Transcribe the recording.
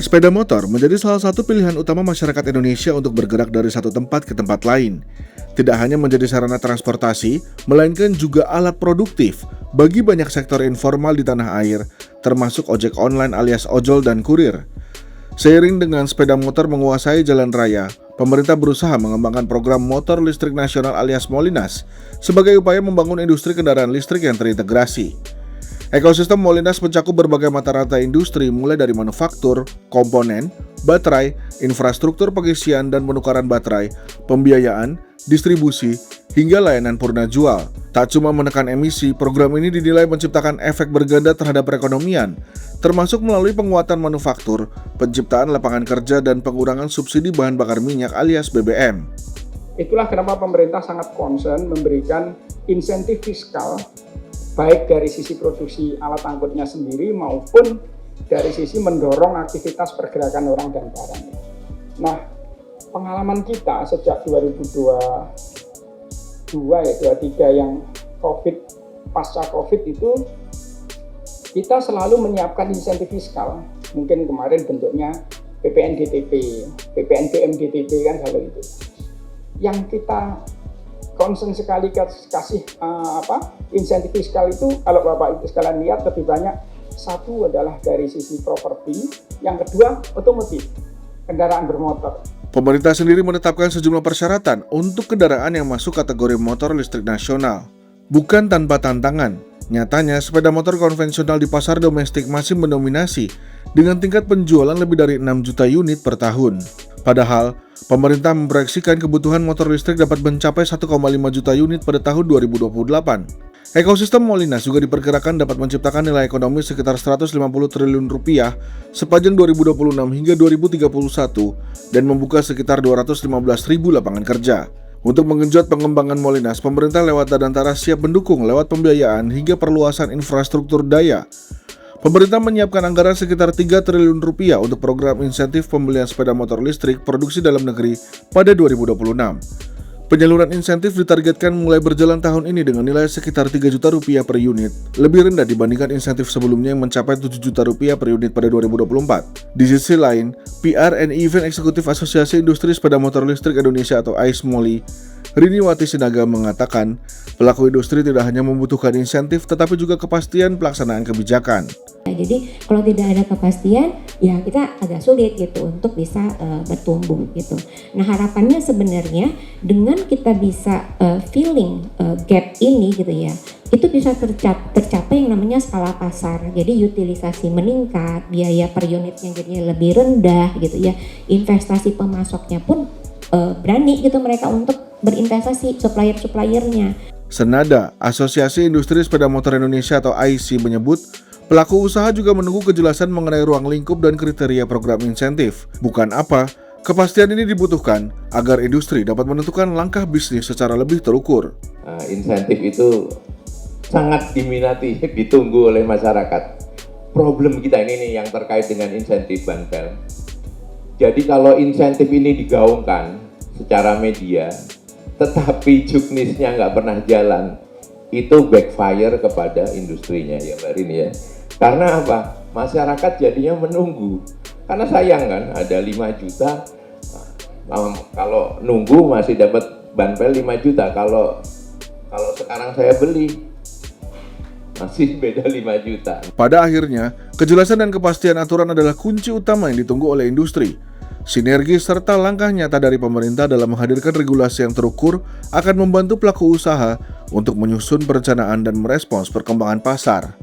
Sepeda motor menjadi salah satu pilihan utama masyarakat Indonesia untuk bergerak dari satu tempat ke tempat lain. Tidak hanya menjadi sarana transportasi, melainkan juga alat produktif bagi banyak sektor informal di tanah air, termasuk ojek online alias ojol dan kurir. Seiring dengan sepeda motor menguasai jalan raya, pemerintah berusaha mengembangkan program motor listrik nasional alias Molinas sebagai upaya membangun industri kendaraan listrik yang terintegrasi. Ekosistem Molinas mencakup berbagai mata rantai industri mulai dari manufaktur, komponen, baterai, infrastruktur pengisian dan penukaran baterai, pembiayaan, distribusi, hingga layanan purna jual. Tak cuma menekan emisi, program ini dinilai menciptakan efek berganda terhadap perekonomian, termasuk melalui penguatan manufaktur, penciptaan lapangan kerja, dan pengurangan subsidi bahan bakar minyak alias BBM. Itulah kenapa pemerintah sangat concern memberikan insentif fiskal baik dari sisi produksi alat angkutnya sendiri maupun dari sisi mendorong aktivitas pergerakan orang dan barang. Nah, pengalaman kita sejak 2023 yang pasca COVID itu kita selalu menyiapkan insentif fiskal. Mungkin kemarin bentuknya PPNDTP, PPNBM-DTP kan kalau itu. Yang kita concern sekali kasih insentif fiskal itu, kalau Bapak Ibu sekalian lihat lebih banyak, satu adalah dari sisi properti, yang kedua otomotif, kendaraan bermotor. Pemerintah sendiri menetapkan sejumlah persyaratan untuk kendaraan yang masuk kategori motor listrik nasional. Bukan tanpa tantangan, nyatanya sepeda motor konvensional di pasar domestik masih mendominasi dengan tingkat penjualan lebih dari 6 juta unit per tahun. Padahal, pemerintah memproyeksikan kebutuhan motor listrik dapat mencapai 1,5 juta unit pada tahun 2028. Ekosistem Molinas juga diperkirakan dapat menciptakan nilai ekonomi sekitar 150 triliun rupiah sepanjang 2026 hingga 2031 dan membuka sekitar 215.000 lapangan kerja. Untuk menggenjot pengembangan Molinas, pemerintah lewat Danantara siap mendukung lewat pembiayaan hingga perluasan infrastruktur daya. Pemerintah menyiapkan anggaran sekitar 3 triliun rupiah untuk program insentif pembelian sepeda motor listrik produksi dalam negeri pada 2026. Penyaluran insentif ditargetkan mulai berjalan tahun ini dengan nilai sekitar 3 juta rupiah per unit, lebih rendah dibandingkan insentif sebelumnya yang mencapai 7 juta rupiah per unit pada 2024. Di sisi lain, PR and Event Eksekutif Asosiasi Industri Sepeda Motor Listrik Indonesia atau AISMOLI, Riniwati Sinaga mengatakan, pelaku industri tidak hanya membutuhkan insentif tetapi juga kepastian pelaksanaan kebijakan. Jadi kalau tidak ada kepastian, ya kita agak sulit gitu untuk bisa bertumbuh gitu. Nah harapannya sebenarnya dengan kita bisa filling gap ini gitu ya, itu bisa tercapai yang namanya skala pasar. Jadi utilisasi meningkat, biaya per unitnya jadi lebih rendah gitu ya. Investasi pemasoknya pun berani gitu mereka untuk berinvestasi, supplier-suppliernya. Senada, Asosiasi Industri Sepeda Motor Indonesia atau AISI menyebut, pelaku usaha juga menunggu kejelasan mengenai ruang lingkup dan kriteria program insentif. Bukan apa, kepastian ini dibutuhkan agar industri dapat menentukan langkah bisnis secara lebih terukur. Insentif itu sangat diminati, ditunggu oleh masyarakat. Problem kita ini nih yang terkait dengan insentif Banpel. Jadi kalau insentif ini digaungkan secara media, tetapi juknisnya nggak pernah jalan, itu backfire kepada industrinya ya Mbak Rini ya. Karena apa? Masyarakat jadinya menunggu. Karena sayang kan, ada 5 juta, kalau nunggu masih dapat Banpel 5 juta, kalau sekarang saya beli, masih beda 5 juta. Pada akhirnya, kejelasan dan kepastian aturan adalah kunci utama yang ditunggu oleh industri. Sinergi serta langkah nyata dari pemerintah dalam menghadirkan regulasi yang terukur akan membantu pelaku usaha untuk menyusun perencanaan dan merespons perkembangan pasar.